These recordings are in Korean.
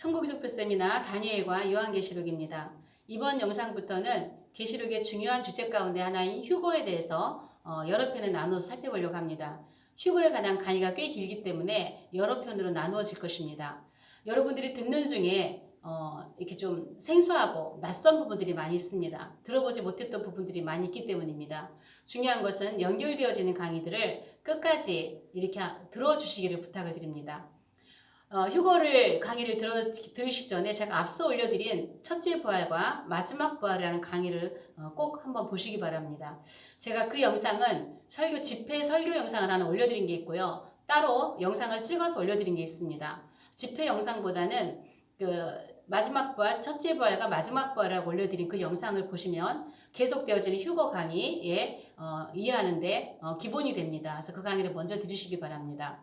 천국기독교 세미나 다니엘과 요한계시록입니다. 이번 영상부터는 계시록의 중요한 주제 가운데 하나인 휴거에 대해서 여러 편에 나눠서 살펴보려고 합니다. 휴거에 관한 강의가 꽤 길기 때문에 여러 편으로 나누어질 것입니다. 여러분들이 듣는 중에 이렇게 좀 생소하고 낯선 부분들이 많이 있습니다. 들어보지 못했던 부분들이 많이 있기 때문입니다. 중요한 것은 연결되어지는 강의들을 끝까지 이렇게 들어주시기를 부탁을 드립니다. 휴거를 강의를 들으시기 전에 제가 앞서 올려드린 첫째 부활과 마지막 부활이라는 강의를 꼭 한번 보시기 바랍니다. 제가 그 영상은 집회 설교 영상을 하나 올려드린 게 있고요. 따로 영상을 찍어서 올려드린 게 있습니다. 집회 영상보다는 마지막 부활, 첫째 부활과 마지막 부활이라고 올려드린 그 영상을 보시면 계속되어지는 휴거 강의에 이해하는데 기본이 됩니다. 그래서 그 강의를 먼저 들으시기 바랍니다.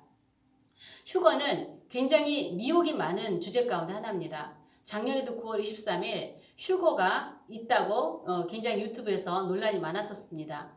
휴거는 굉장히 미혹이 많은 주제 가운데 하나입니다. 작년에도 9월 23일 휴거가 있다고 굉장히 유튜브에서 논란이 많았었습니다.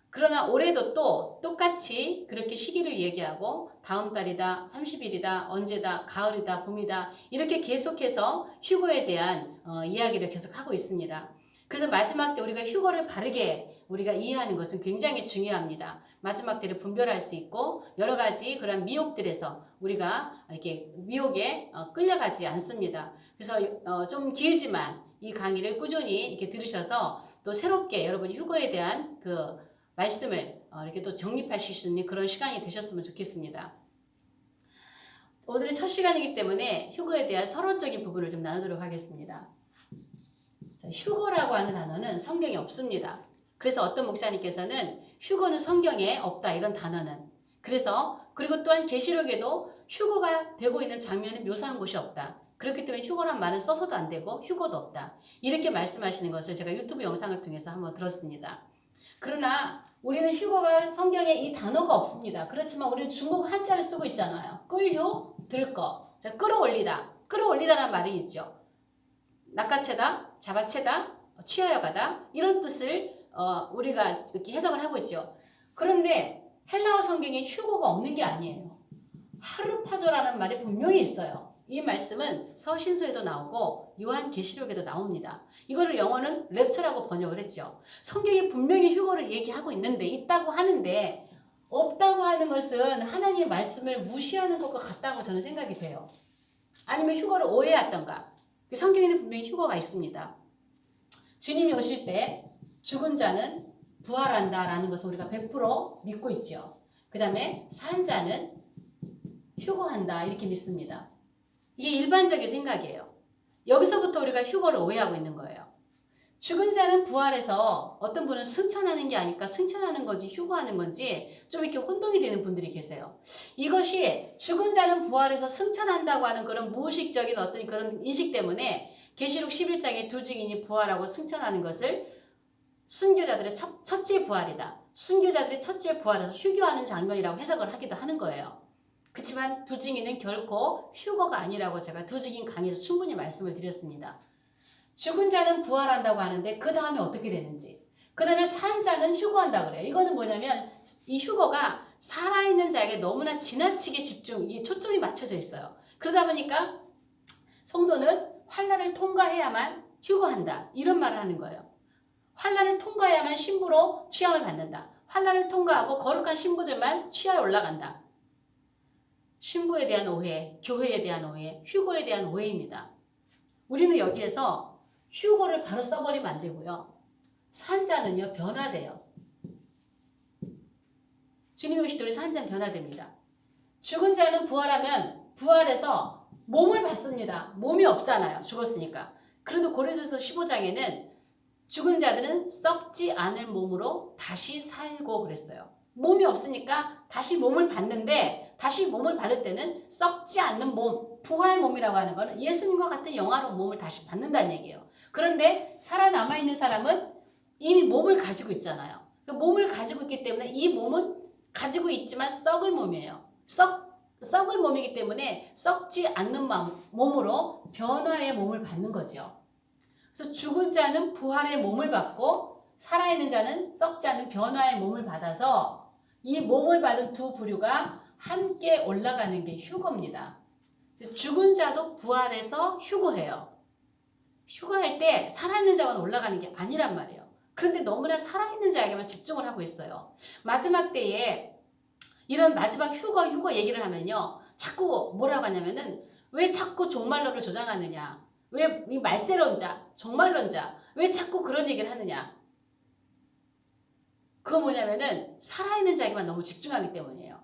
그러나 올해도 또 똑같이 그렇게 시기를 얘기하고 다음 달이다, 30일이다, 언제다, 가을이다, 봄이다 이렇게 계속해서 휴거에 대한 이야기를 계속하고 있습니다. 그래서 마지막 때 우리가 휴거를 바르게 우리가 이해하는 것은 굉장히 중요합니다. 마지막 때를 분별할 수 있고 여러 가지 그런 미혹들에서 우리가 이렇게 미혹에 끌려가지 않습니다. 그래서 좀 길지만 이 강의를 꾸준히 이렇게 들으셔서 또 새롭게 여러분 휴거에 대한 그 말씀을 이렇게 또 정립하실 수 있는 그런 시간이 되셨으면 좋겠습니다. 오늘은 첫 시간이기 때문에 휴거에 대한 서론적인 부분을 좀 나누도록 하겠습니다. 자, 휴거라고 하는 단어는 성경에 없습니다. 그래서 어떤 목사님께서는 휴거는 성경에 없다 이런 단어는 그리고 또한 계시록에도 휴거가 되고 있는 장면을 묘사한 곳이 없다. 그렇기 때문에 휴거란 말은 써서도 안 되고 휴거도 없다. 이렇게 말씀하시는 것을 제가 유튜브 영상을 통해서 한번 들었습니다. 그러나 우리는 휴거가 성경에 이 단어가 없습니다. 그렇지만 우리는 중국 한자를 쓰고 있잖아요. 끌요, 들거. 자, 끌어올리다. 끌어올리다라는 말이 있죠. 낚아채다, 잡아채다, 취하여가다 이런 뜻을 우리가 이렇게 해석을 하고 있죠. 그런데 헬라어 성경에 휴거가 없는 게 아니에요. 하르파조라는 말이 분명히 있어요. 이 말씀은 서신서에도 나오고 요한계시록에도 나옵니다. 이거를 영어는 랩처라고 번역을 했죠. 성경이 분명히 휴거를 얘기하고 있는데 있다고 하는데 없다고 하는 것은 하나님의 말씀을 무시하는 것과 같다고 저는 생각이 돼요. 아니면 휴거를 오해했던가. 성경에는 분명히 휴거가 있습니다. 주님이 오실 때 죽은 자는 부활한다라는 것을 우리가 100% 믿고 있죠. 그 다음에 산 자는 휴거한다 이렇게 믿습니다. 이게 일반적인 생각이에요. 여기서부터 우리가 휴거를 오해하고 있는 거예요. 죽은 자는 부활해서 어떤 분은 승천하는 게 아닐까 승천하는 건지 휴거하는 건지 좀 이렇게 혼동이 되는 분들이 계세요. 이것이 죽은 자는 부활해서 승천한다고 하는 그런 무의식적인 어떤 그런 인식 때문에 계시록 11장에 두 증인이 부활하고 승천하는 것을 순교자들의 첫째 부활이다. 순교자들의 첫째 부활에서 휴교하는 장면이라고 해석을 하기도 하는 거예요. 그렇지만 두 증인은 결코 휴거가 아니라고 제가 두 증인 강의에서 충분히 말씀을 드렸습니다. 죽은 자는 부활한다고 하는데 그 다음에 어떻게 되는지 그 다음에 산 자는 휴거한다고 그래요. 이거는 뭐냐면 이 휴거가 살아있는 자에게 너무나 지나치게 이 초점이 맞춰져 있어요. 그러다 보니까 성도는 환난을 통과해야만 휴거한다 이런 말을 하는 거예요. 환난을 통과해야만 신부로 취함을 받는다. 환난을 통과하고 거룩한 신부들만 취하에 올라간다. 신부에 대한 오해, 교회에 대한 오해, 휴거에 대한 오해입니다. 우리는 여기에서 휴거를 바로 써버리면 안 되고요. 산자는요, 변화돼요. 주님이 오실 때 우리 산자는 변화됩니다. 죽은 자는 부활하면 부활해서 몸을 받습니다. 몸이 없잖아요. 죽었으니까. 그래도 고린도서 15장에는 죽은 자들은 썩지 않을 몸으로 다시 살고 그랬어요. 몸이 없으니까 다시 몸을 받는데 다시 몸을 받을 때는 썩지 않는 몸, 부활 몸이라고 하는 것은 예수님과 같은 영화로운 몸을 다시 받는다는 얘기예요. 그런데 살아남아 있는 사람은 이미 몸을 가지고 있잖아요. 그 몸을 가지고 있기 때문에 이 몸은 가지고 있지만 썩을 몸이에요. 썩을 몸이기 때문에 썩지 않는 몸으로 변화의 몸을 받는 거죠. 그래서 죽은 자는 부활의 몸을 받고 살아있는 자는 썩지 않는 변화의 몸을 받아서 이 몸을 받은 두 부류가 함께 올라가는 게 휴거입니다. 죽은 자도 부활해서 휴거해요. 휴거할 때 살아있는 자만 올라가는 게 아니란 말이에요. 그런데 너무나 살아있는 자에게만 집중을 하고 있어요. 마지막 때에 이런 마지막 휴거 얘기를 하면요. 자꾸 뭐라고 하냐면은 왜 자꾸 종말론을 조장하느냐. 왜 이 말세론자, 종말론자, 왜 자꾸 그런 얘기를 하느냐. 그거 뭐냐면은 살아있는 자에게만 너무 집중하기 때문이에요.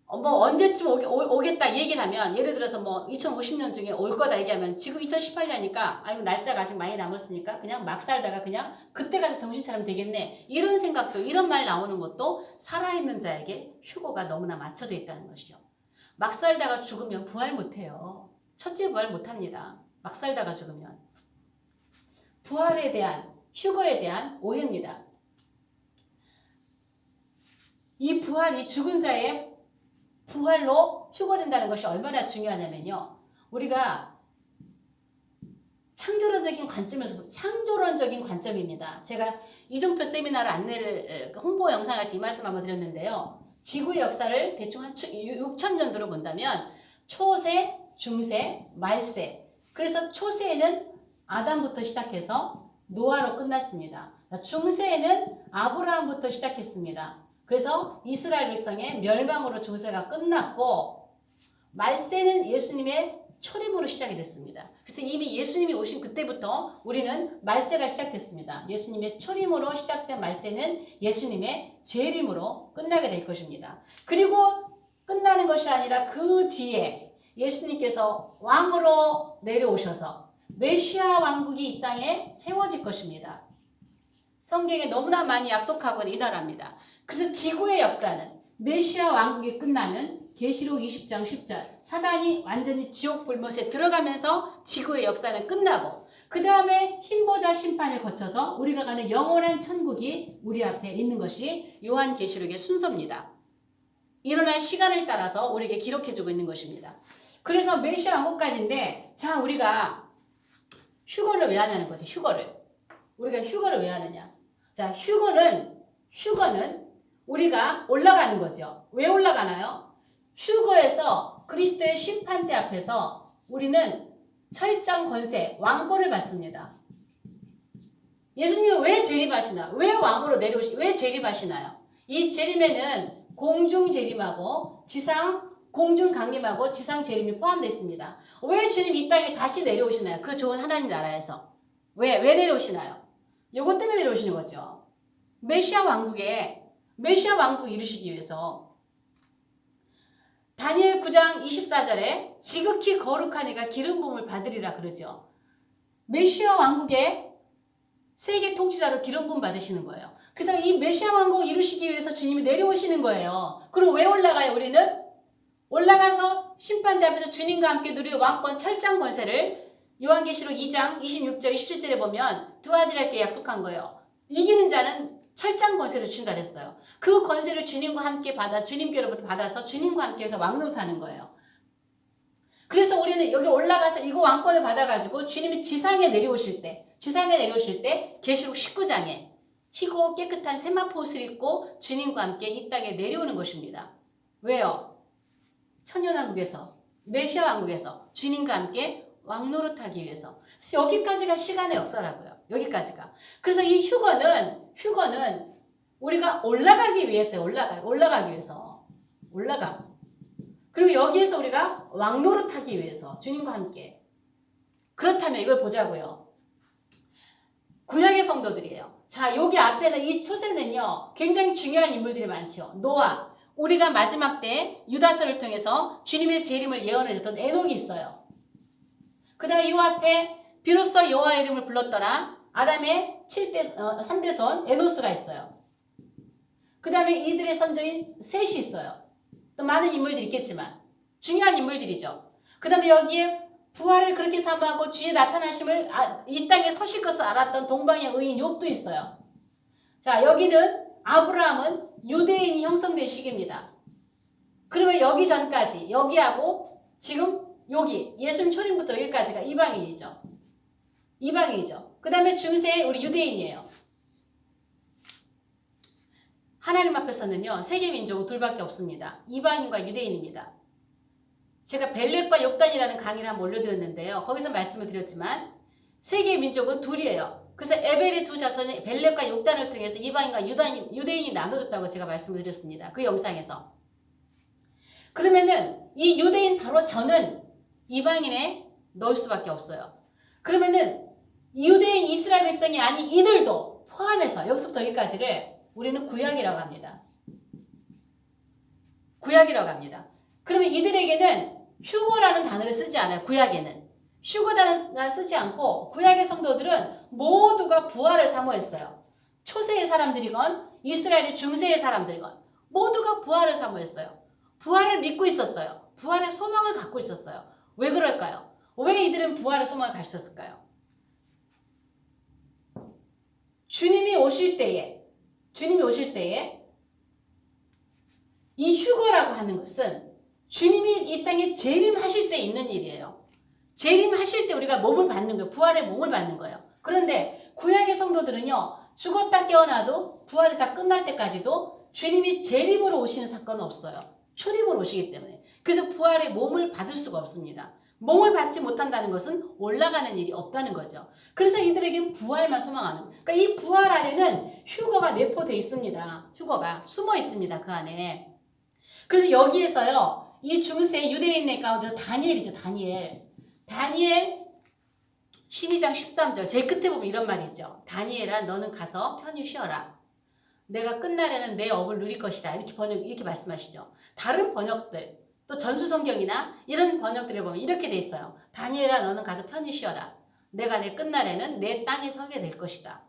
뭐 언제쯤 오겠다 얘기를 하면 예를 들어서 뭐 2050년 중에 올 거다 얘기하면 지금 2018년이니까 아이고 날짜가 아직 많이 남았으니까 그냥 막 살다가 그냥 그때 가서 정신 차리면 되겠네 이런 생각도 이런 말 나오는 것도 살아있는 자에게 휴거가 너무나 맞춰져 있다는 것이죠. 막 살다가 죽으면 부활 못해요. 첫째 부활 못합니다. 막 살다가 죽으면. 부활에 대한 휴거에 대한 오해입니다. 이 부활, 이 죽은 자의 부활로 휴거된다는 것이 얼마나 중요하냐면요. 우리가 창조론적인 관점입니다. 제가 이종표 세미나를 안내를 홍보 영상에서 이 말씀 한번 드렸는데요. 지구의 역사를 대충 한 6,000년도로 본다면 초세, 중세, 말세. 그래서 초세에는 아담부터 시작해서 노아로 끝났습니다. 중세에는 아브라함부터 시작했습니다. 그래서 이스라엘 백성의 멸망으로 중세가 끝났고 말세는 예수님의 초림으로 시작이 됐습니다. 그래서 이미 예수님이 오신 그때부터 우리는 말세가 시작됐습니다. 예수님의 초림으로 시작된 말세는 예수님의 재림으로 끝나게 될 것입니다. 그리고 끝나는 것이 아니라 그 뒤에 예수님께서 왕으로 내려오셔서 메시아 왕국이 이 땅에 세워질 것입니다. 성경에 너무나 많이 약속하고 있는 이 나라입니다. 그래서 지구의 역사는 메시아 왕국이 끝나는 계시록 20장 10절 사단이 완전히 지옥 불못에 들어가면서 지구의 역사는 끝나고 그 다음에 흰보자 심판을 거쳐서 우리가 가는 영원한 천국이 우리 앞에 있는 것이 요한계시록의 순서입니다. 일어날 시간을 따라서 우리에게 기록해주고 있는 것입니다. 그래서 메시아 왕국까지인데 자 우리가 휴거를 왜 하냐는 거죠. 우리가 휴거를 왜 하느냐. 자 휴거는 우리가 올라가는 거죠. 왜 올라가나요? 휴거에서 그리스도의 심판대 앞에서 우리는 철장 권세, 왕권을 받습니다. 예수님이 왜 재림하시나? 왜 왕으로 왜 재림하시나요? 이 재림에는 공중 재림하고 공중 강림하고 지상 재림이 포함되어 있습니다. 왜 주님 이 땅에 다시 내려오시나요? 그 좋은 하나님 나라에서. 왜 내려오시나요? 요것 때문에 내려오시는 거죠. 메시아 왕국 이루시기 위해서 다니엘 9장 24절에 지극히 거룩한 이가 기름 부음을 받으리라 그러죠. 메시아 왕국의 세계 통치자로 기름 부음 받으시는 거예요. 그래서 이 메시아 왕국 이루시기 위해서 주님이 내려오시는 거예요. 그럼 왜 올라가요? 우리는 올라가서 심판대 앞에서 주님과 함께 누릴 왕권 철장 권세를 요한계시록 2장 26절 27절에 보면 두 아들에게 약속한 거예요. 이기는 자는 철장 권세를 주신다 그랬어요. 그 권세를 주님과 함께 주님께로부터 받아서 주님과 함께 해서 왕노릇하는 거예요. 그래서 우리는 여기 올라가서 이거 왕권을 받아가지고 주님이 지상에 내려오실 때 계시록 19장에 희고 깨끗한 세마포 옷을 입고 주님과 함께 이 땅에 내려오는 것입니다. 왜요? 천년왕국에서 메시아 왕국에서 주님과 함께 왕노릇하기 위해서. 여기까지가 시간의 역사라고요. 여기까지가. 그래서 이 휴거는 우리가 올라가기 위해서요. 올라가기 위해서. 그리고 여기에서 우리가 왕노릇하기 위해서 주님과 함께. 그렇다면 이걸 보자고요. 구약의 성도들이에요. 자, 여기 앞에는 이 초세는요. 굉장히 중요한 인물들이 많죠. 노아. 우리가 마지막 때 유다서를 통해서 주님의 재림을 예언해줬던 에녹이 있어요. 그 다음에 이 앞에 비로소 여호와의 이름을 불렀더라. 아담의 3대손 에노스가 있어요. 그 다음에 이들의 선조인 셋이 있어요. 또 많은 인물들이 있겠지만 중요한 인물들이죠. 그 다음에 여기에 부활을 그렇게 사모하고 주의 나타나심을 이 땅에 서실 것을 알았던 동방의 의인 욥도 있어요. 자, 여기는 아브라함은 유대인이 형성된 시기입니다. 그러면 여기 전까지 여기하고 지금 여기 예수님 초림부터 여기까지가 이방인이죠. 그 다음에 중세 우리 유대인이에요. 하나님 앞에서는요 세계 민족은 둘밖에 없습니다. 이방인과 유대인입니다. 제가 벨렛과 욕단이라는 강의를 한번 올려드렸는데요. 거기서 말씀을 드렸지만 세계의 민족은 둘이에요. 그래서 에벨의 두 자손이 벨렛과 욕단을 통해서 이방인과 유대인이 나눠졌다고 제가 말씀을 드렸습니다. 그 영상에서. 그러면은 이 유대인 바로 저는 이방인에 넣을 수밖에 없어요. 그러면은 유대인 이스라엘 백성이 아닌 이들도 포함해서 여기서부터 여기까지를 우리는 구약이라고 합니다. 구약이라고 합니다. 그러면 이들에게는 휴거라는 단어를 쓰지 않아요. 구약에는. 휴거라는 단어를 쓰지 않고 구약의 성도들은 모두가 부활을 사모했어요. 초세의 사람들이건 이스라엘의 중세의 사람들이건 모두가 부활을 사모했어요. 부활을 믿고 있었어요. 부활의 소망을 갖고 있었어요. 왜 그럴까요? 왜 이들은 부활의 소망을 갖고 있었을까요? 주님이 오실 때에 이 휴거라고 하는 것은 주님이 이 땅에 재림하실 때 있는 일이에요. 재림하실 때 우리가 몸을 받는 거예요. 부활의 몸을 받는 거예요. 그런데 구약의 성도들은요. 죽었다 깨어나도 부활이 다 끝날 때까지도 주님이 재림으로 오시는 사건은 없어요. 초림으로 오시기 때문에. 그래서 부활의 몸을 받을 수가 없습니다. 몸을 받지 못한다는 것은 올라가는 일이 없다는 거죠. 그래서 이들에게는 부활만 소망하는 거예요. 그러니까 이 부활 안에는 휴거가 내포되어 있습니다. 휴거가 숨어 있습니다. 그 안에. 그래서 여기에서요. 이 중세 유대인의 가운데 다니엘이죠. 다니엘 12장 13절 제일 끝에 보면 이런 말이 있죠. 다니엘아 너는 가서 편히 쉬어라. 내가 끝날에는 내 업을 누릴 것이다. 이렇게 말씀하시죠. 다른 번역들 또 전수성경이나 이런 번역들을 보면 이렇게 돼 있어요. 다니엘아 너는 가서 편히 쉬어라. 내가 내 끝날에는 내 땅에 서게 될 것이다.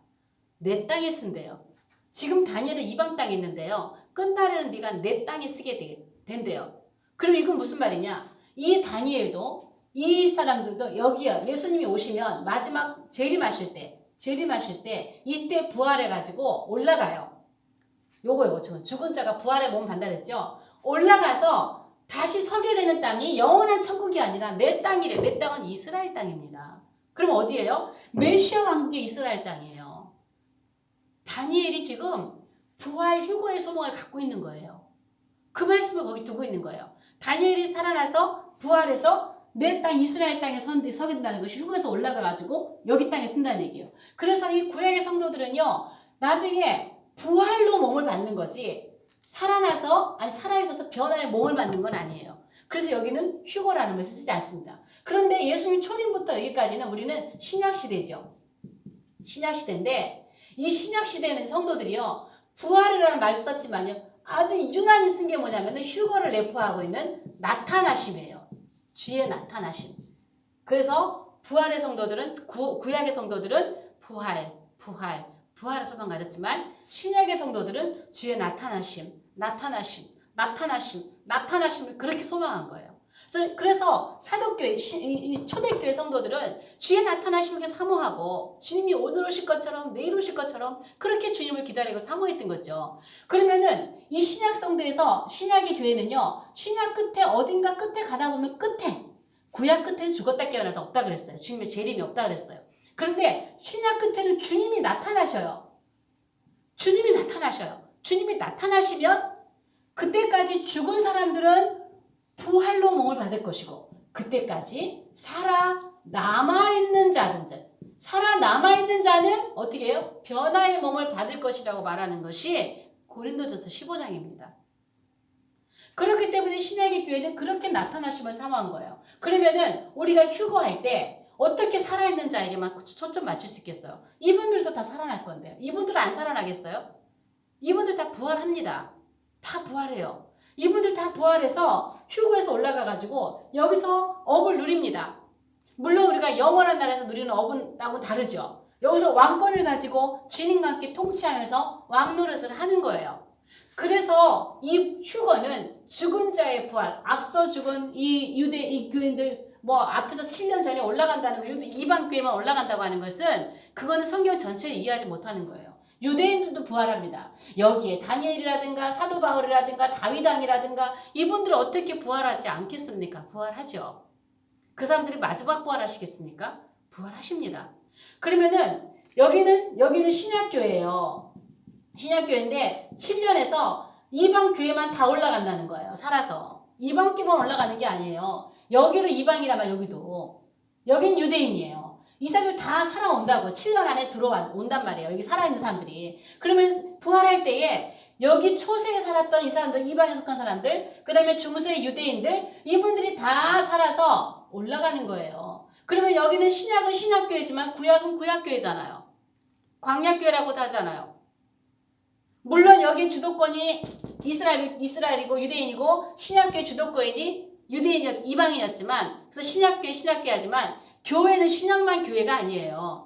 내 땅에 쓴대요. 지금 다니엘은 이방 땅에 있는데요. 끝날에는 네가 내 땅에 쓰게 된대요. 그럼 이건 무슨 말이냐? 이 다니엘도 이 사람들도 여기요. 예수님이 오시면 마지막 재림하실 때 이때 부활해가지고 올라가요. 요거 죽은 자가 부활의 몸 받는다 그랬죠? 올라가서 다시 서게 되는 땅이 영원한 천국이 아니라 내 땅이래. 내 땅은 이스라엘 땅입니다. 그럼 어디예요? 메시아와 함께 이스라엘 땅이에요. 다니엘이 지금 부활 휴거의 소망을 갖고 있는 거예요. 그 말씀을 거기 두고 있는 거예요. 다니엘이 살아나서 부활해서 내 땅 이스라엘 땅에 서게 된다는 것이 휴거에서 올라가가지고 여기 땅에 쓴다는 얘기예요. 그래서 이 구약의 성도들은요. 나중에 부활로 몸을 받는 거지 살아있어서 변화의 몸을 받는 건 아니에요. 그래서 여기는 휴거라는 것을 쓰지 않습니다. 그런데 예수님 초림부터 여기까지는 우리는 신약시대죠. 신약시대인데 이 신약시대에는 성도들이요. 부활이라는 말도 썼지만요. 아주 유난히 쓴 게 뭐냐면 휴거를 내포하고 있는 나타나심이에요. 주의 나타나심. 그래서 부활의 성도들은 구약의 성도들은 부활을 소망 가졌지만 신약의 성도들은 주의 나타나심을 그렇게 소망한 거예요. 그래서 사도교회, 초대교회 성도들은 주의 나타나심을 사모하고 주님이 오늘 오실 것처럼 내일 오실 것처럼 그렇게 주님을 기다리고 사모했던 거죠. 그러면은 이 신약 성도에서 신약의 교회는요. 신약 끝에 어딘가 끝에 가다 보면 구약 끝에는 죽었다 깨어나다 없다 그랬어요. 주님의 재림이 없다 그랬어요. 그런데 신약 끝에는 주님이 나타나셔요. 주님이 나타나시면 그때까지 죽은 사람들은 부활로 몸을 받을 것이고 그때까지 살아남아있는 자는 어떻게 해요? 변화의 몸을 받을 것이라고 말하는 것이 고린도전서 15장입니다. 그렇기 때문에 신약의 교회는 그렇게 나타나심을 사모한 거예요. 그러면은 우리가 휴거할 때 어떻게 살아있는 자에게만 초점 맞출 수 있겠어요? 이분들도 다 살아날 건데요. 이분들은 안 살아나겠어요? 이분들 다 부활합니다. 다 부활해요. 이분들 다 부활해서 휴거에서 올라가가지고 여기서 업을 누립니다. 물론 우리가 영원한 나라에서 누리는 업은 다르죠. 여기서 왕권을 가지고 주님과 함께 통치하면서 왕노릇을 하는 거예요. 그래서 이 휴거는 죽은 자의 부활, 앞서 죽은 이 교인들 앞에서 7년 전에 올라간다는 거, 이방 교회만 올라간다고 하는 것은 그거는 성경 전체를 이해하지 못하는 거예요. 유대인들도 부활합니다. 여기에 다니엘이라든가 사도 바울이라든가 다윗왕이라든가 이분들은 어떻게 부활하지 않겠습니까? 부활하죠. 그 사람들이 마지막 부활하시겠습니까? 부활하십니다. 그러면은 여기는 신약교회예요. 신약교회인데 7년에서 이방 교회만 다 올라간다는 거예요. 살아서. 이방끼만 올라가는 게 아니에요. 여기도 이방이라면 여긴 유대인이에요. 이 사람들 다 살아온다고 7년 안에 들어온단 말이에요. 여기 살아있는 사람들이. 그러면 부활할 때에 여기 초세에 살았던 이 사람들, 이방에 속한 사람들, 그 다음에 중세의 유대인들, 이분들이 다 살아서 올라가는 거예요. 그러면 여기는 신약은 신약교회지만 구약은 구약교회잖아요. 광약교회라고도 하잖아요. 물론 여기 주도권이 이스라엘이고 유대인이고 신약교회 주도권이 이방인이었지만, 그래서 신약교회 하지만 교회는 신약만 교회가 아니에요.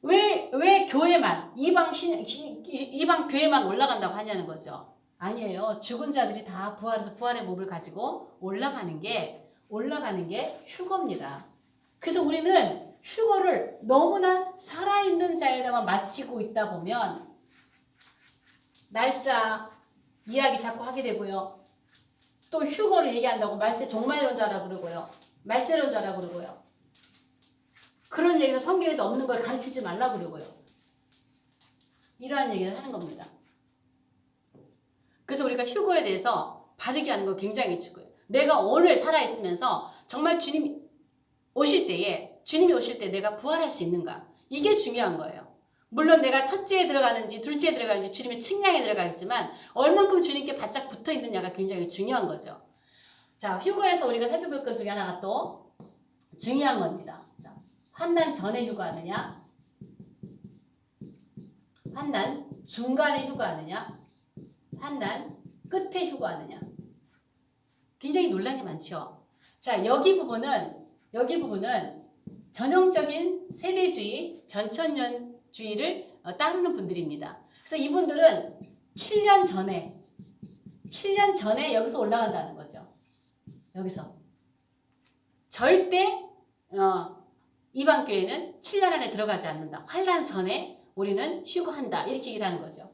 왜 교회만 이방 교회만 올라간다고 하냐는 거죠. 아니에요. 죽은 자들이 다 부활해서 부활의 몸을 가지고 올라가는 게 휴거입니다. 그래서 우리는 휴거를 너무나 살아있는 자에다만 마치고 있다 보면 날짜 이야기 자꾸 하게 되고요. 또 휴거를 얘기한다고 종말론자라 그러고요. 말세론자라 그러고요. 그런 얘기는 성경에도 없는 걸 가르치지 말라고 그러고요. 이러한 얘기를 하는 겁니다. 그래서 우리가 휴거에 대해서 바르게 하는 거 굉장히 중요해요. 내가 오늘 살아있으면서 정말 주님이 오실 때 내가 부활할 수 있는가? 이게 중요한 거예요. 물론 내가 첫째에 들어가는지 둘째에 들어가는지 주님의 측량에 들어가겠지만 얼만큼 주님께 바짝 붙어 있느냐가 굉장히 중요한 거죠. 자, 휴거에서 우리가 살펴볼 것 중에 하나가 또 중요한 겁니다. 자, 환난 전에 휴거하느냐, 환난 중간에 휴거하느냐, 환난 끝에 휴거하느냐. 굉장히 논란이 많죠. 자, 여기 부분은 전형적인 세대주의, 전천년주의를 따르는 분들입니다. 그래서 이분들은 7년 전에 여기서 올라간다는 거죠. 여기서 절대 이방교회는 7년 안에 들어가지 않는다. 환난 전에 우리는 휴거한다. 이렇게 얘기를 하는 거죠.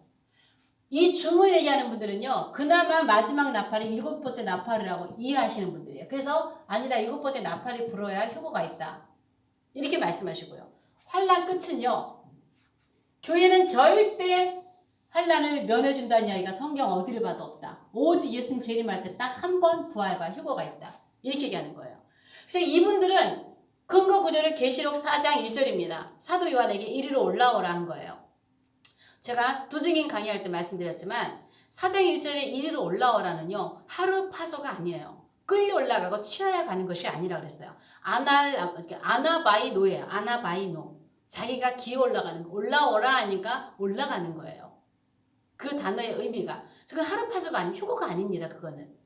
이 줌을 얘기하는 분들은요, 그나마 마지막 나팔이 7번째 나팔이라고 이해하시는 분들이에요. 그래서 아니다, 7번째 나팔이 불어야 휴거가 있다. 이렇게 말씀하시고요. 환난 끝은요, 교회는 절대 환난을 면해준다는 이야기가 성경 어디를 봐도 없다. 오직 예수님 재림할 때 딱 한 번 부활과 휴거가 있다. 이렇게 얘기하는 거예요. 그래서 이분들은 근거 구절을 계시록 4장 1절입니다. 사도 요한에게 이리로 올라오라 한 거예요. 제가 두증인 강의할 때 말씀드렸지만 4장 1절에 이리로 올라오라는요. 하루 파소가 아니에요. 끌려 올라가고 취하여 가는 것이 아니라 그랬어요. 아나바이노예요. 아나바이노. 자기가 기어 올라가는 거. 올라오라 하니까 올라가는 거예요. 그 단어의 의미가. 그 하루 파소가 아니고 휴거가 아닙니다. 그거는.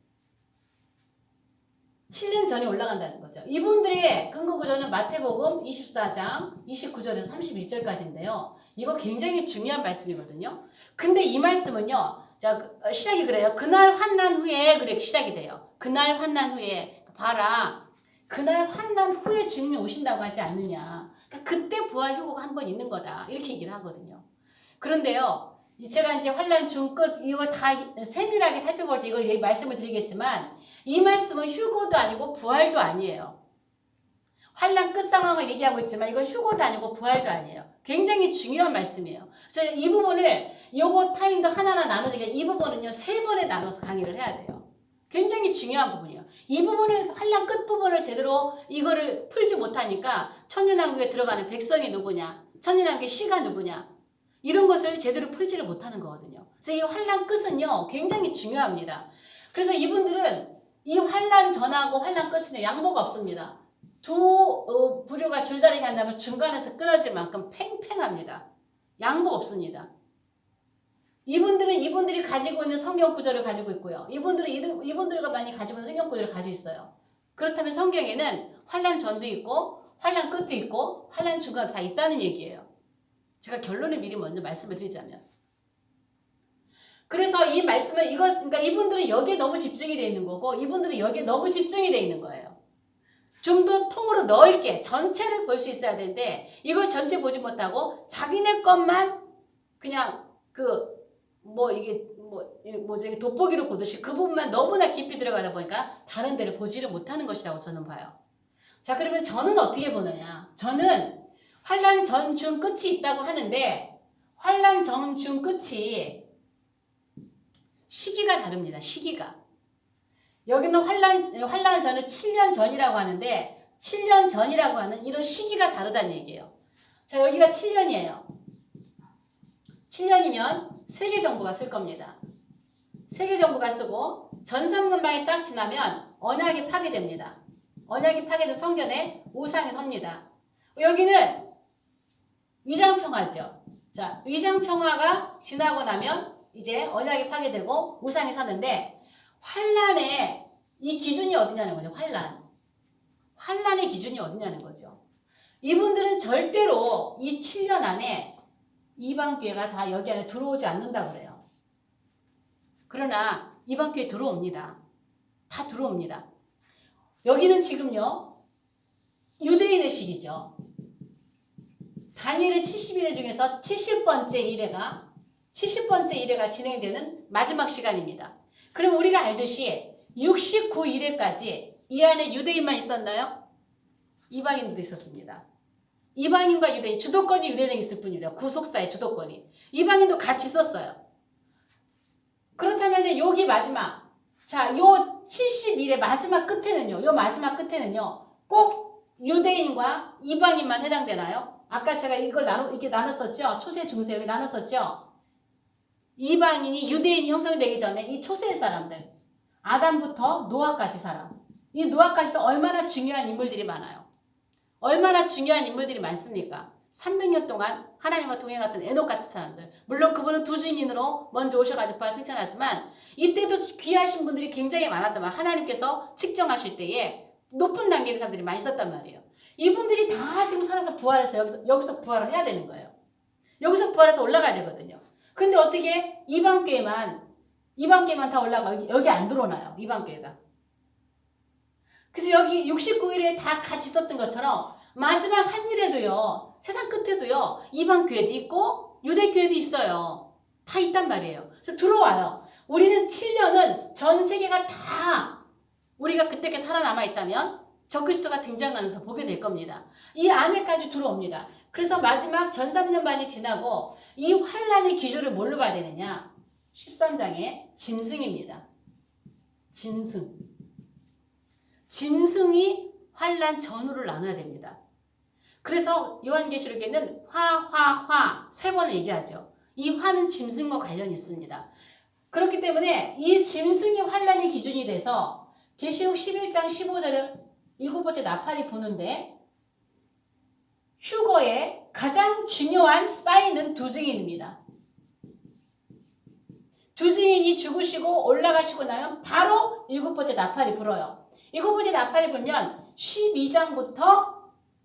7년 전에 올라간다는 거죠. 이분들의 근거 구절은 마태복음 24장 29절에서 31절까지인데요. 이거 굉장히 중요한 말씀이거든요. 근데 이 말씀은요. 자, 시작이 그래요. 그날 환난 후에 그래 시작이 돼요. 그날 환난 후에 봐라. 그날 환난 후에 주님이 오신다고 하지 않느냐. 그러니까 그때 부활 휴거가 한 번 있는 거다. 이렇게 얘기를 하거든요. 그런데요. 제가 이제 환난 중끝 이거 다 세밀하게 살펴볼 때 이걸 말씀을 드리겠지만 이 말씀은 휴거도 아니고 부활도 아니에요. 환난 끝 상황을 얘기하고 있지만 이건 휴거도 아니고 부활도 아니에요. 굉장히 중요한 말씀이에요. 그래서 이 부분을 요거 타임도 하나하나 나눠지게 이 부분은요 3번에 나눠서 강의를 해야 돼요. 굉장히 중요한 부분이에요. 이 부분을 환난 끝 부분을 제대로 이거를 풀지 못하니까 천년왕국에 들어가는 백성이 누구냐, 천년왕국의 시가 누구냐 이런 것을 제대로 풀지를 못하는 거거든요. 그래서 이 환난 끝은요 굉장히 중요합니다. 그래서 이분들은 이 환난 전하고 환난 끝은 양보가 없습니다. 두 부류가 줄다리기 한다면 중간에서 끊어질 만큼 팽팽합니다. 양보 없습니다. 이분들이 가지고 있는 성경 구절을 가지고 있고요. 이분들과 많이 가지고 있는 성경 구절을 가지고 있어요. 그렇다면 성경에는 환난 전도 있고 환난 끝도 있고 환난 중간도 다 있다는 얘기예요. 제가 결론을 미리 먼저 말씀을 드리자면. 그래서 이 말씀은 그러니까 이분들은 여기에 너무 집중이 되어 있는 거고 이분들은 여기에 너무 집중이 되어 있는 거예요. 좀 더 통으로 넓게 전체를 볼 수 있어야 되는데 이걸 전체 보지 못하고 자기네 것만 그냥 이게 돋보기로 보듯이 그 부분만 너무나 깊이 들어가다 보니까 다른 데를 보지를 못하는 것이라고 저는 봐요. 자, 그러면 저는 어떻게 보느냐? 저는 환난 전, 중, 끝이 있다고 하는데 환난 전, 중, 끝이 시기가 다릅니다. 시기가. 여기는 환란 전을 7년 전이라고 하는데 7년 전이라고 하는 이런 시기가 다르다는 얘기예요. 자, 여기가 7년이에요. 7년이면 세계 정부가 쓸 겁니다. 세계 정부가 쓰고 전삼년방이 딱 지나면 언약이 파괴됩니다. 언약이 파괴된 성전에 우상이 섭니다. 여기는 위장평화죠. 자, 위장평화가 지나고 나면 이제 언약이 파괴되고 우상이 서는데 환란의 이 기준이 어디냐는 거죠. 환란의 기준이 어디냐는 거죠. 이분들은 절대로 이 7년 안에 이방교회가 다 여기 안에 들어오지 않는다고 그래요. 그러나 이방교회 들어옵니다. 다 들어옵니다. 여기는 지금요. 유대인의 시기죠. 다니엘의 70일의 중에서 70번째 일회가 진행되는 마지막 시간입니다. 그럼 우리가 알듯이 69일에까지 이 안에 유대인만 있었나요? 이방인도 있었습니다. 이방인과 유대인, 주도권이 유대인에게 있을 뿐입니다. 구속사의 주도권이. 이방인도 같이 있었어요. 그렇다면 여기 마지막, 자, 요 70일의 마지막 끝에는요, 꼭 유대인과 이방인만 해당되나요? 아까 제가 이걸 이렇게 나눴었죠? 초세, 중세, 여기 나눴었죠? 이방인이, 유대인이 형성되기 전에 이 초세의 사람들, 아담부터 노아까지 사람, 이 노아까지도 얼마나 중요한 인물들이 많아요. 얼마나 중요한 인물들이 많습니까? 300년 동안 하나님과 동행했던 에녹 같은 사람들. 물론 그분은 두 증인으로 먼저 오셔가지고 부활 승천하지만 이때도 귀하신 분들이 굉장히 많았단 말이에요. 하나님께서 측정하실 때에 높은 단계의 사람들이 많이 있었단 말이에요. 이분들이 다 지금 살아서 부활해서 여기서 부활을 해야 되는 거예요. 여기서 부활해서 올라가야 되거든요. 근데 어떻게 이방교회만 다 올라가 여기 안 들어오나요? 이방교회가. 그래서 여기 69일에 다 같이 있었던 것처럼 마지막 한 일에도요. 세상 끝에도요. 이방교회도 있고 유대교회도 있어요. 다 있단 말이에요. 그래서 들어와요. 우리는 7년은 전 세계가 다 우리가 그때까지 살아남아 있다면 적그리스도가 등장하면서 보게 될 겁니다. 이 안에까지 들어옵니다. 그래서 마지막 전 3년 반이 지나고 이 환란의 기조를 뭘로 봐야 되느냐? 13장의 짐승입니다. 짐승이 환란 전후를 나눠야 됩니다. 그래서 요한계시록에는 화 세 번을 얘기하죠. 이 화는 짐승과 관련이 있습니다. 그렇기 때문에 이 짐승이 환란의 기준이 돼서 계시록 11장 15절에 7번째 나팔이 부는데 휴거의 가장 중요한 사인은 두 증인입니다. 두 증인이 죽으시고 올라가시고 나면 바로 7번째 나팔이 불어요. 7번째 나팔이 불면 12장부터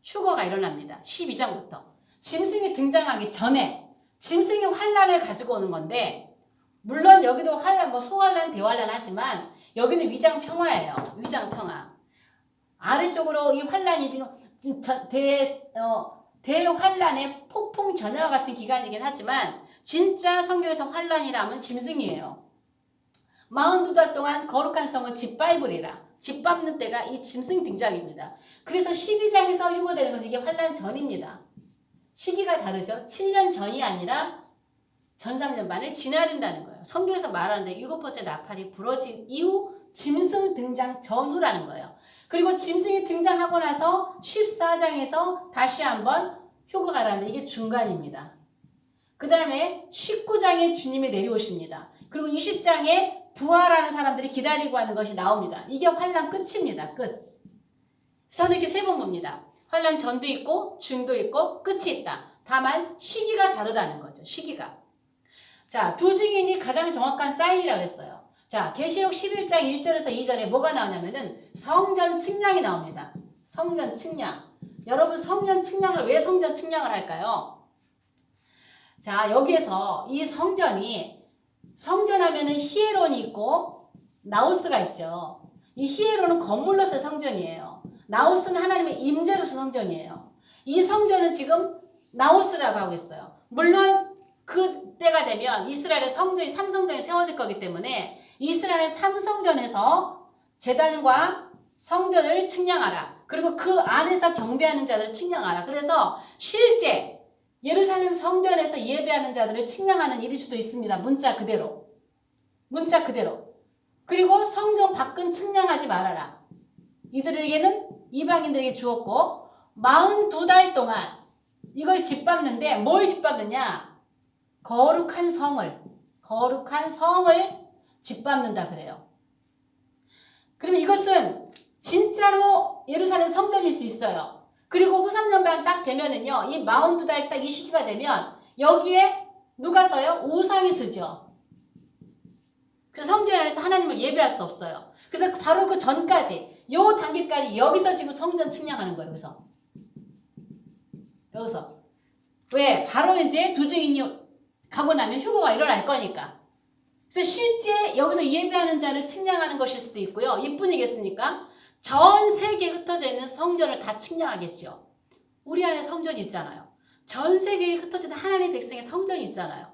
휴거가 일어납니다. 12장부터. 짐승이 등장하기 전에 짐승이 환란을 가지고 오는 건데 물론 여기도 환란, 소환란, 대환란 하지만 여기는 위장평화예요. 위장평화. 아래쪽으로 이 환란이 지금 대환란의 폭풍 전야와 같은 기간이긴 하지만 진짜 성경에서 환란이라면 짐승이에요. 42달 동안 거룩한 성을 짓밟으리라. 짓밟는 때가 이 짐승 등장입니다. 그래서 12장에서 휴거되는 것이 이게 환란 전입니다. 시기가 다르죠. 7년 전이 아니라 전 3년 반을 지나야 된다는 거예요. 성경에서 말하는데 7번째 나팔이 부러진 이후 짐승 등장 전후라는 거예요. 그리고 짐승이 등장하고 나서 14장에서 다시 한번 휴거가라는데 이게 중간입니다. 그 다음에 19장에 주님이 내려오십니다. 그리고 20장에 부활하는 사람들이 기다리고 하는 것이 나옵니다. 이게 환란 끝입니다. 끝. 그래서 이렇게 세 번 봅니다. 환란 전도 있고 중도 있고 끝이 있다. 다만 시기가 다르다는 거죠. 시기가. 자, 두 증인이 가장 정확한 사인이라고 했어요. 자, 계시록 11장 1절에서 2절에 뭐가 나오냐면은 성전 측량이 나옵니다. 성전 측량. 여러분 성전 측량을 왜 성전 측량을 할까요? 자, 여기에서 이 성전 하면은 히에론이 있고 나우스가 있죠. 이 히에론은 건물로서의 성전이에요. 나우스는 하나님의 임재로서 성전이에요. 이 성전은 지금 나우스라고 하고 있어요. 물론 그 때가 되면 이스라엘의 성전이 3성전이 세워질 거기 때문에 이스라엘의 3성전에서 제단과 성전을 측량하라. 그리고 그 안에서 경배하는 자들을 측량하라. 그래서 실제 예루살렘 성전에서 예배하는 자들을 측량하는 일일 수도 있습니다. 문자 그대로. 문자 그대로. 그리고 성전 밖은 측량하지 말아라. 이들에게는 이방인들에게 주었고 42달 동안 이걸 짓밟는데 뭘 짓밟느냐? 거룩한 성을 짓밟는다 그래요. 그러면 이것은 진짜로 예루살렘 성전일 수 있어요. 그리고 후 3년반 딱 되면은요, 이 42달 딱 이 시기가 되면 여기에 누가 서요? 우상이 서죠. 그래서 성전 안에서 하나님을 예배할 수 없어요. 그래서 바로 그 전까지, 요 단계까지 여기서 지금 성전 측량하는 거예요. 여기서. 왜? 바로 이제 두주인이 가고 나면 휴거가 일어날 거니까. 그래서 실제 여기서 예배하는 자를 측량하는 것일 수도 있고요. 이뿐이겠습니까? 전 세계에 흩어져 있는 성전을 다 측량하겠죠. 우리 안에 성전이 있잖아요. 전 세계에 흩어져 있는 하나님의 백성의 성전이 있잖아요.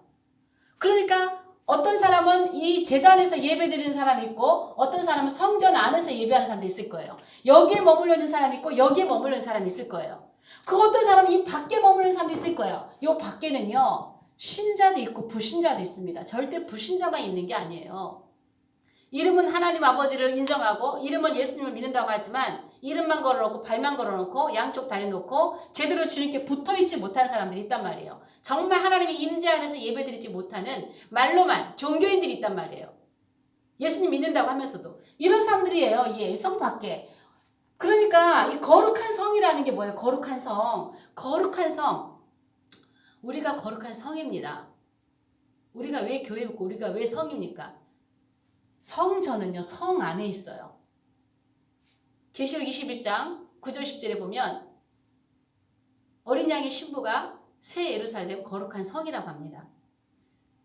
그러니까 어떤 사람은 이 제단에서 예배드리는 사람이 있고 어떤 사람은 성전 안에서 예배하는 사람도 있을 거예요. 여기에 머물러 있는 사람이 있고 여기에 머물러 있는 사람이 있을 거예요. 그 어떤 사람은 이 밖에 머물러 있는 사람도 있을 거예요. 이 밖에는요. 신자도 있고 불신자도 있습니다. 절대 불신자만 있는 게 아니에요. 이름은 하나님 아버지를 인정하고 이름은 예수님을 믿는다고 하지만 이름만 걸어놓고 발만 걸어놓고 양쪽 다리 놓고 제대로 주님께 붙어있지 못한 사람들이 있단 말이에요. 정말 하나님의 임재 안에서 예배드리지 못하는 말로만 종교인들이 있단 말이에요. 예수님 믿는다고 하면서도 이런 사람들이에요. 이 성 밖에. 그러니까 이 거룩한 성이라는 게 뭐예요? 거룩한 성. 우리가 거룩한 성입니다. 우리가 왜 교회 있고 우리가 왜 성입니까? 성전은요. 성 안에 있어요. 계시록 21장 9절 10절에 보면 어린 양의 신부가 새 예루살렘 거룩한 성이라고 합니다.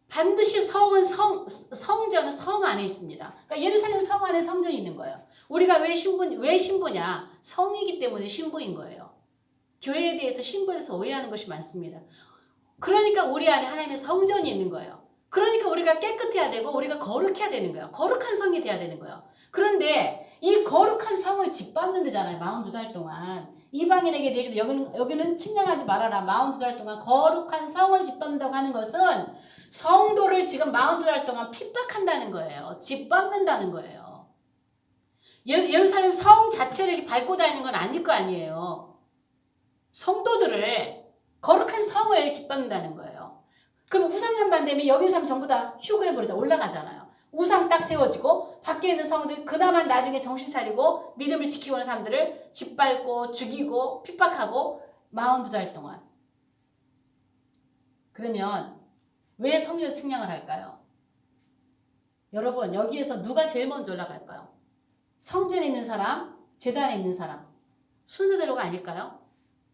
반드시 성전은 성 안에 있습니다. 그러니까 예루살렘 성 안에 성전이 있는 거예요. 우리가 왜 신부냐? 성이기 때문에 신부인 거예요. 교회에 대해서 신부에 대해서 오해하는 것이 많습니다. 그러니까 우리 안에 하나님의 성전이 있는 거예요. 그러니까 우리가 깨끗해야 되고 우리가 거룩해야 되는 거예요. 거룩한 성이 돼야 되는 거예요. 그런데 이 거룩한 성을 짓밟는 데잖아요. 42달 동안. 이방인에게 내기도 여기는 측량하지 말아라. 42달 동안 거룩한 성을 짓밟는다고 하는 것은 성도를 지금 42달 동안 핍박한다는 거예요. 짓밟는다는 거예요. 예루살렘 성 자체를 밟고 다니는 건 아닐 거 아니에요. 성도들을 거룩한 성을 짓밟는다는 거예요. 그럼 후 3년반 되면 여기 사람 전부 다 휴거해버리자. 올라가잖아요. 우상 딱 세워지고 밖에 있는 성들 그나마 나중에 정신 차리고 믿음을 지키고 있는 사람들을 짓밟고 죽이고 핍박하고 42달 동안. 그러면 왜 성전 측량을 할까요? 여러분 여기에서 누가 제일 먼저 올라갈까요? 성전에 있는 사람, 제단에 있는 사람. 순서대로가 아닐까요?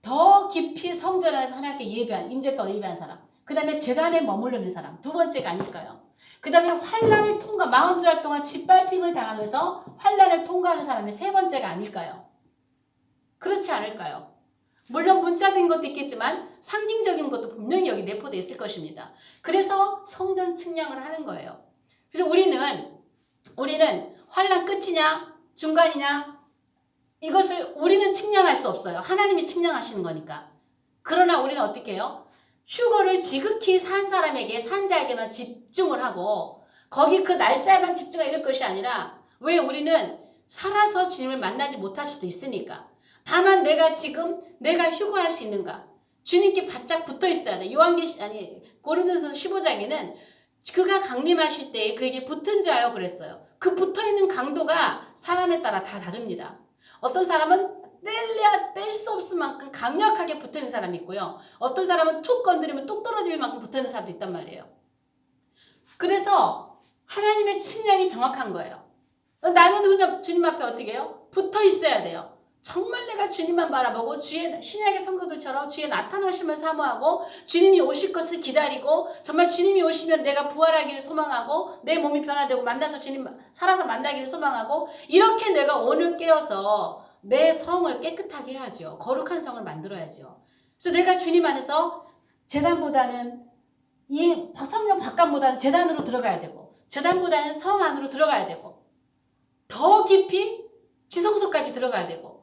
더 깊이 성전 안에서 하나님께 예배한, 임재 가운데 예배한 사람. 그 다음에 제단에 머물러 있는 사람. 두 번째가 아닐까요? 그 다음에 환란을 42달 동안 짓밟힘을 당하면서 환란을 통과하는 사람이 세 번째가 아닐까요? 그렇지 않을까요? 물론 문자적인 것도 있겠지만 상징적인 것도 분명히 여기 내포되어 있을 것입니다. 그래서 성전 측량을 하는 거예요. 그래서 우리는 환란 끝이냐 중간이냐 이것을 우리는 측량할 수 없어요. 하나님이 측량하시는 거니까. 그러나 우리는 어떻게 해요? 휴거를 지극히 산 사람에게 산 자에게만 집중을 하고 거기 그 날짜에만 집중하는 이럴 것이 아니라 왜 우리는 살아서 주님을 만나지 못할 수도 있으니까. 다만 내가 휴거할 수 있는가? 주님께 바짝 붙어 있어야 돼. 고린도서 15장에는 그가 강림하실 때에 그에게 붙은 자요 그랬어요. 그 붙어 있는 강도가 사람에 따라 다 다릅니다. 어떤 사람은 뗄 수 없을 만큼 강력하게 붙어 있는 사람이 있고요. 어떤 사람은 툭 건드리면 뚝 떨어질 만큼 붙어 있는 사람도 있단 말이에요. 그래서 하나님의 측량이 정확한 거예요. 나는 주님 앞에 어떻게 해요? 붙어 있어야 돼요. 정말 내가 주님만 바라보고 신약의 성도들처럼 주의 나타나심을 사모하고 주님이 오실 것을 기다리고 정말 주님이 오시면 내가 부활하기를 소망하고 내 몸이 변화되고 만나서 주님 살아서 만나기를 소망하고 이렇게 내가 오늘 깨어서 내 성을 깨끗하게 해야죠. 거룩한 성을 만들어야죠. 그래서 내가 주님 안에서 제단보다는 이 성령 바깥보다는 제단으로 들어가야 되고 제단보다는 성 안으로 들어가야 되고 더 깊이 지성소까지 들어가야 되고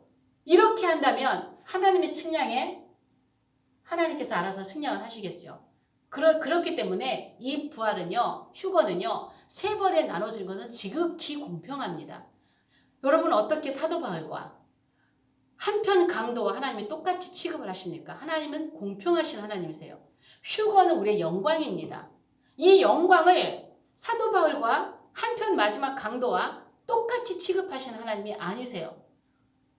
이렇게 한다면 하나님의 측량에 하나님께서 알아서 측량을 하시겠죠. 그렇기 때문에 이 부활은요, 휴거는요, 세 번에 나눠진 것은 지극히 공평합니다. 여러분 어떻게 사도 바울과 한편 강도와 하나님이 똑같이 취급을 하십니까? 하나님은 공평하신 하나님이세요. 휴거는 우리의 영광입니다. 이 영광을 사도 바울과 한편 마지막 강도와 똑같이 취급하시는 하나님이 아니세요.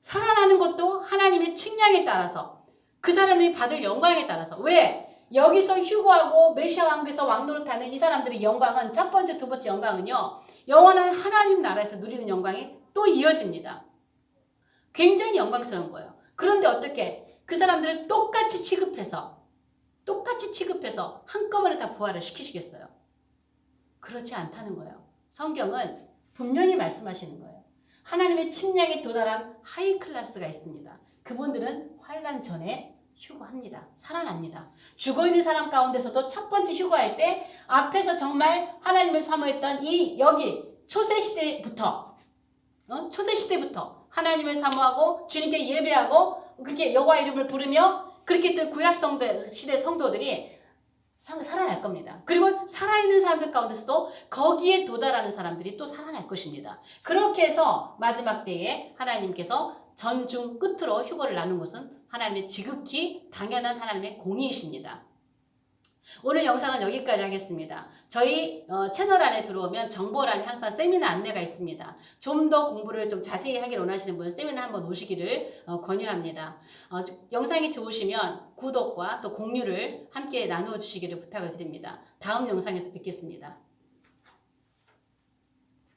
살아나는 것도 하나님의 측량에 따라서 그 사람이 받을 영광에 따라서. 왜? 여기서 휴거하고 메시아 왕국에서 왕노릇 하는 이 사람들의 영광은 첫 번째, 두 번째 영광은요. 영원한 하나님 나라에서 누리는 영광이 또 이어집니다. 굉장히 영광스러운 거예요. 그런데 어떻게 그 사람들을 똑같이 취급해서 한꺼번에 다 부활을 시키시겠어요? 그렇지 않다는 거예요. 성경은 분명히 말씀하시는 거예요. 하나님의 측량에 도달한 하이 클래스가 있습니다. 그분들은 환난 전에 휴거합니다. 살아납니다. 죽어있는 사람 가운데서도 첫 번째 휴거할 때 앞에서 정말 하나님을 사모했던 여기 초세시대부터 하나님을 사모하고 주님께 예배하고 그렇게 여호와 이름을 부르며 그렇게 했던 구약 시대 성도들이 살아날 겁니다. 그리고 살아있는 사람들 가운데서도 거기에 도달하는 사람들이 또 살아날 것입니다. 그렇게 해서 마지막 때에 하나님께서 전중 끝으로 휴거를 나눈 것은 하나님의 지극히 당연한 하나님의 공의이십니다. 오늘 영상은 여기까지 하겠습니다. 저희 채널 안에 들어오면 정보란에 항상 세미나 안내가 있습니다. 좀 더 공부를 좀 자세히 하길 원하시는 분은 세미나 한번 오시기를 권유합니다. 영상이 좋으시면 구독과 또 공유를 함께 나누어 주시기를 부탁을 드립니다. 다음 영상에서 뵙겠습니다.